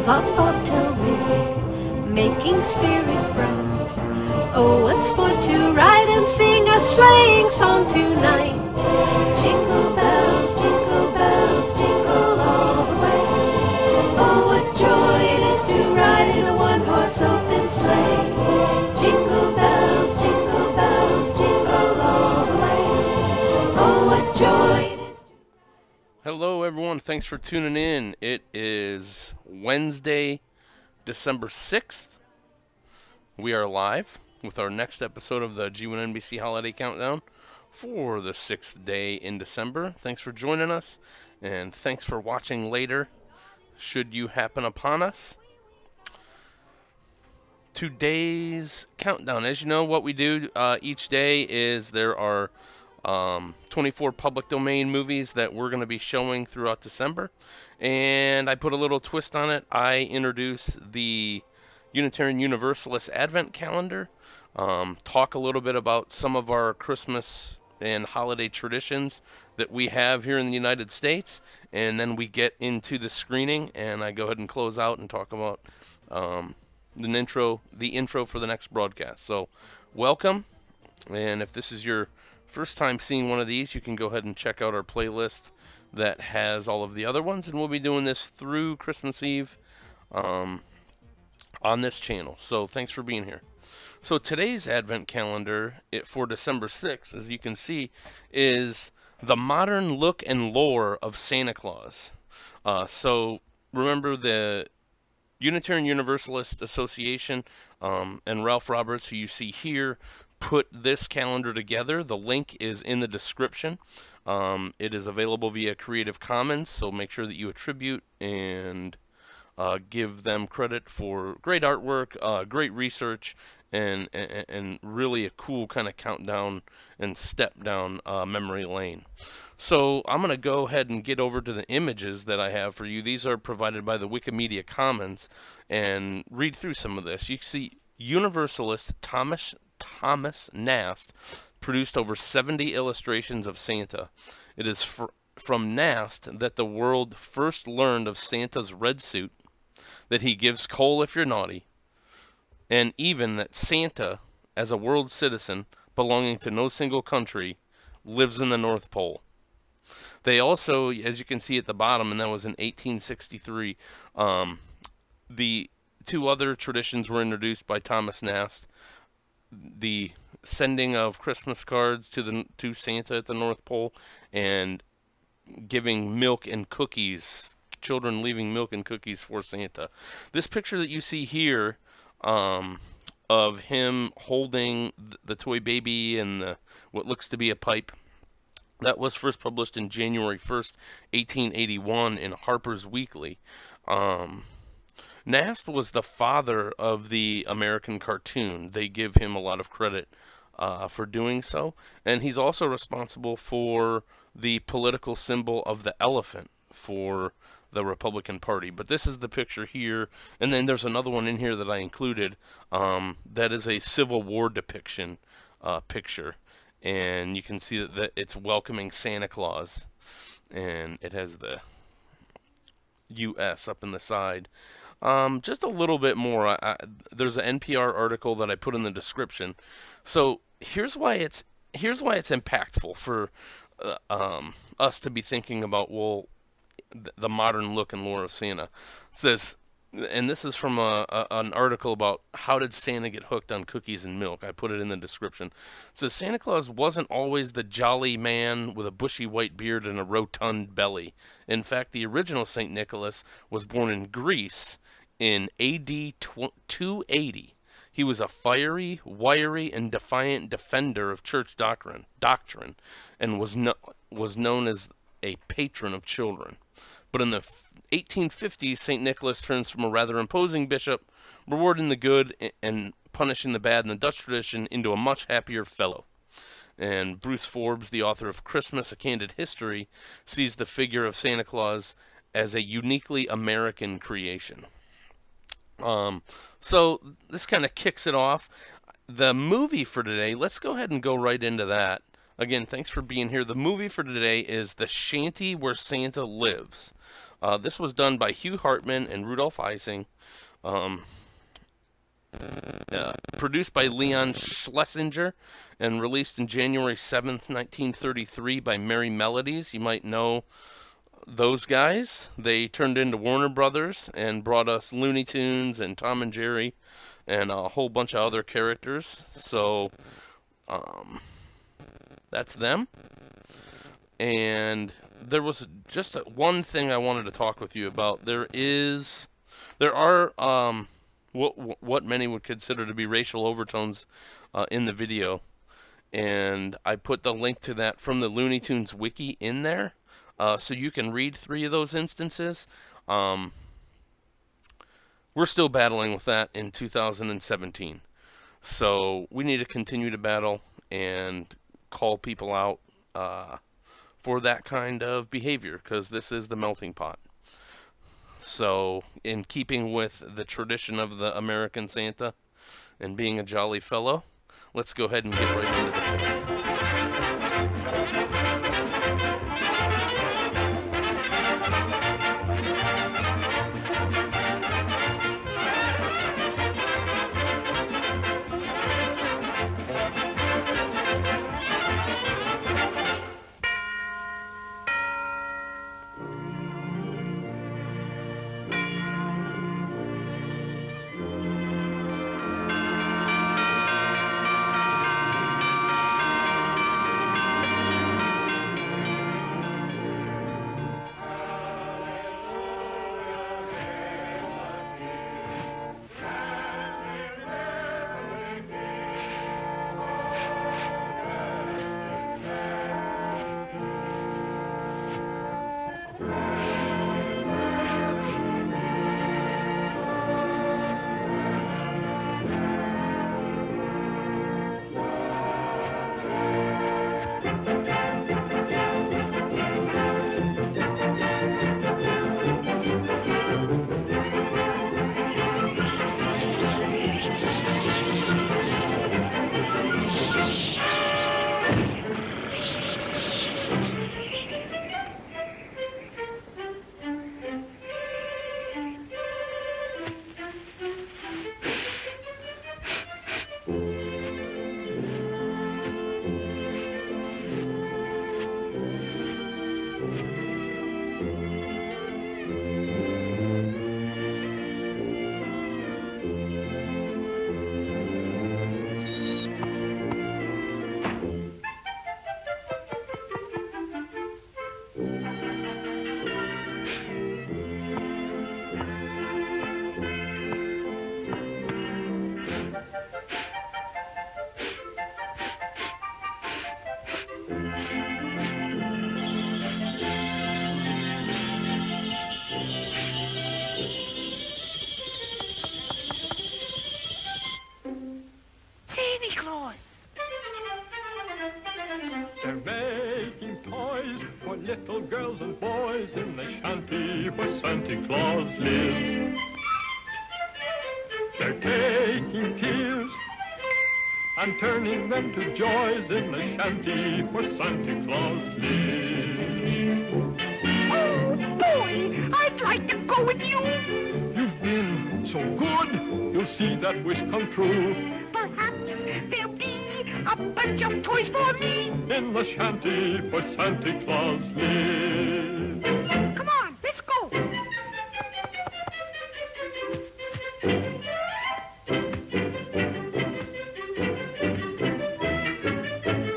bells on bobtail ring, making spirit bright. Oh, what sport to ride and sing a sleighing song tonight. Jingle bells, jingle all the way. Oh, what joy it is to ride in a one-horse open sleigh. Jingle bells, jingle all the way. Oh, what joy it is to... Hello everyone, thanks for tuning in. It is Wednesday, December 6th. We are live with our next episode of the G1NBC Holiday Countdown for the 6th day in December. Thanks for joining us, and thanks for watching later, should you happen upon us. Today's countdown, as you know, what we do each day is there are 24 public domain movies that we're going to be showing throughout December, and I put a little twist on it. I introduce the Unitarian Universalist Advent Calendar, talk a little bit about some of our Christmas and holiday traditions that we have here in the United States, and then we get into the screening, and I go ahead and close out and talk about the intro for the next broadcast. So welcome, and if this is your first time seeing one of these, you can go ahead and check out our playlist that has all of the other ones, and we'll be doing this through Christmas Eve on this channel. So thanks for being here. So today's Advent calendar for December 6th, as you can see, is the modern look and lore of Santa Claus. So remember, the Unitarian Universalist Association and Ralph Roberts, who you see here, put this calendar together. The link is in the description. It is available via Creative Commons, so make sure that you attribute and give them credit for great artwork, great research, and really a cool kind of countdown and step down memory lane. So I'm going to go ahead and get over to the images that I have for you. These are provided by the Wikimedia Commons, and read through some of this. You can see Universalist Thomas Nast produced over 70 illustrations of Santa. It is from Nast that the world first learned of Santa's red suit, that he gives coal if you're naughty, and even that Santa, as a world citizen belonging to no single country, lives in the North Pole. They also, as you can see at the bottom, and that was in 1863, the two other traditions were introduced by Thomas Nast: the sending of Christmas cards to Santa at the North Pole, and giving milk and cookies, children leaving milk and cookies for Santa. This picture that you see here of him holding the toy baby and what looks to be a pipe, that was first published in January 1st, 1881 in Harper's Weekly. Nast was the father of the American cartoon. They give him a lot of credit for doing so, and he's also responsible for the political symbol of the elephant for the Republican Party. But this is the picture here, and then there's another one in here that I included that is a Civil War depiction picture, and you can see that it's welcoming Santa Claus, and it has the U.S. up in the side. Just a little bit more. There's an NPR article that I put in the description. So here's why it's impactful for us to be thinking about, well, the modern look and lore of Santa. It says, and this is from an article about how did Santa get hooked on cookies and milk. I put it in the description. It says, Santa Claus wasn't always the jolly man with a bushy white beard and a rotund belly. In fact, the original St. Nicholas was born in Greece in AD 280. He was a fiery, wiry, and defiant defender of church doctrine, and was known as a patron of children. But in the 1850s, St. Nicholas turns from a rather imposing bishop, rewarding the good and punishing the bad in the Dutch tradition, into a much happier fellow. And Bruce Forbes, the author of Christmas, A Candid History, sees the figure of Santa Claus as a uniquely American creation. So this kind of kicks it off. The movie for today, let's go ahead and go right into that. Again, thanks for being here. The movie for today is The Shanty Where Santa Lives. This was done by Hugh Hartman and Rudolph Ising. Produced by Leon Schlesinger and released in January 7th, 1933 by Merry Melodies. You might know those guys. They turned into Warner Brothers and brought us Looney Tunes and Tom and Jerry and a whole bunch of other characters. So that's them. And there was just one thing I wanted to talk with you about. There are what many would consider to be racial overtones in the video, and I put the link to that from the Looney Tunes wiki in there, so you can read 3 of those instances. We're still battling with that in 2017, so we need to continue to battle and call people out for that kind of behavior, because this is the melting pot. So, in keeping with the tradition of the American Santa and being a jolly fellow, let's go ahead and get right into the film. They're making toys for little girls and boys in the shanty where Santa Claus lives. They're taking tears and turning them to joys in the shanty where Santa Claus lives. Oh, boy, I'd like to go with you. You've been so good, you'll see that wish come true. Perhaps there'll be a bunch of toys for me In the shanty where Santa Claus lives. Come on, let's go.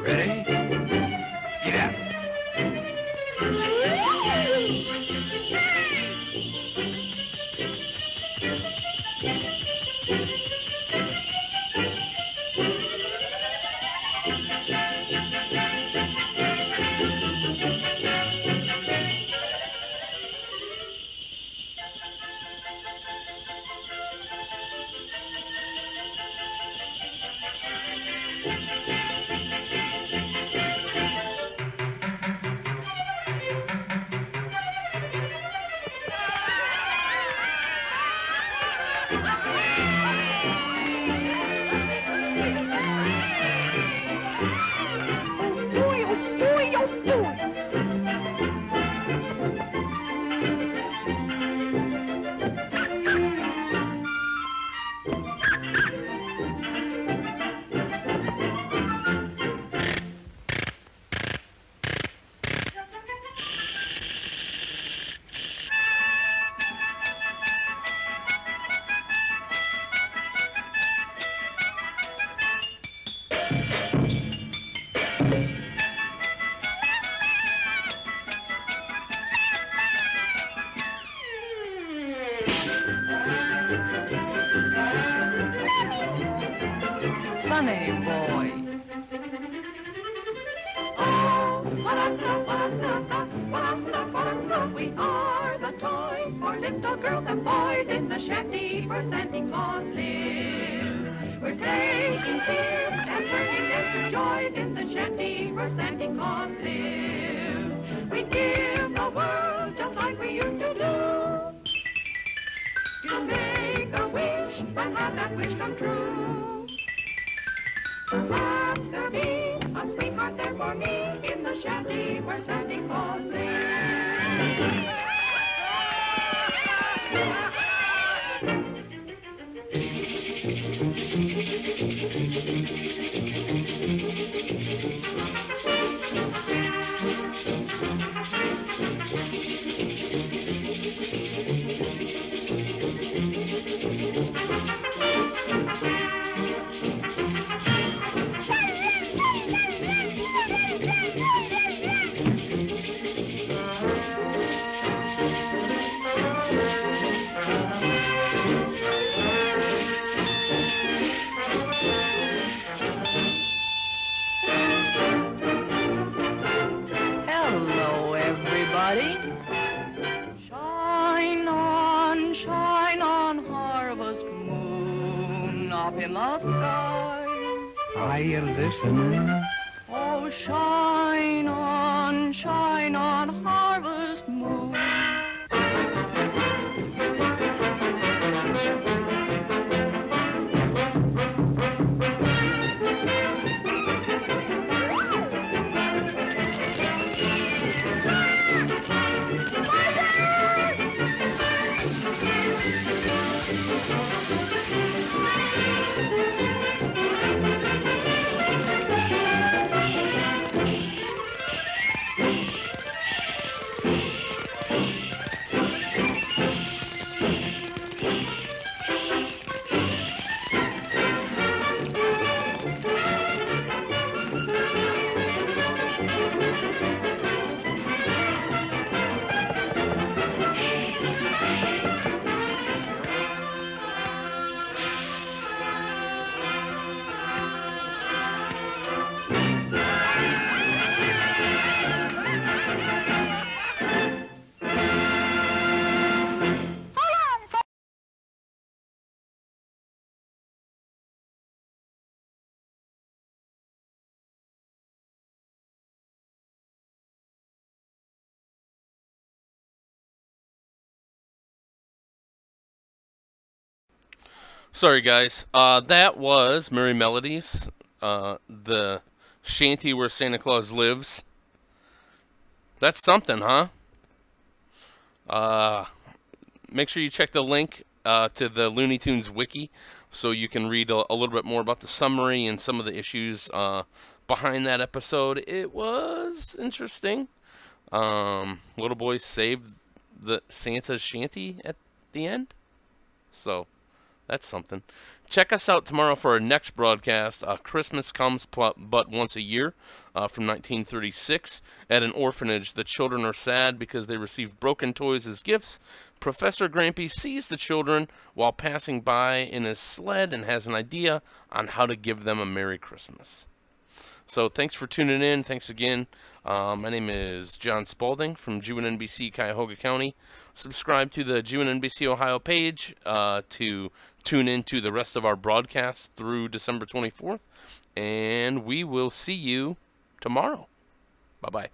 Ready? Yeah. funny boy. Oh, what a love, what a love, what a love, what a love. We are the toys for little girls and boys in the shanty where Santa Claus lives. We're taking tears and turning them to joys in the shanty where Santa Claus lives. We give the world just like we used to do. You make a wish and have that wish come true. Perhaps there'll be a sweetheart there for me in the shanty where Santa Claus lives. Hello, everybody. Shine on, harvest moon up in the sky. Are you listening? Oh, shine on, harvest moon. Sorry, guys. That was Merry Melodies, the shanty where Santa Claus lives. That's something, huh? Make sure you check the link to the Looney Tunes wiki so you can read a little bit more about the summary and some of the issues behind that episode. It was interesting. Little boy saved the Santa's shanty at the end. So that's something. Check us out tomorrow for our next broadcast. Christmas Comes But Once a Year from 1936. At an orphanage, the children are sad because they received broken toys as gifts. Professor Grampy sees the children while passing by in his sled and has an idea on how to give them a Merry Christmas. So thanks for tuning in. Thanks again. My name is John Spaulding from G1NBC Cuyahoga County. Subscribe to the G1NBC Ohio page to tune in to the rest of our broadcasts through December 24th. And we will see you tomorrow. Bye-bye.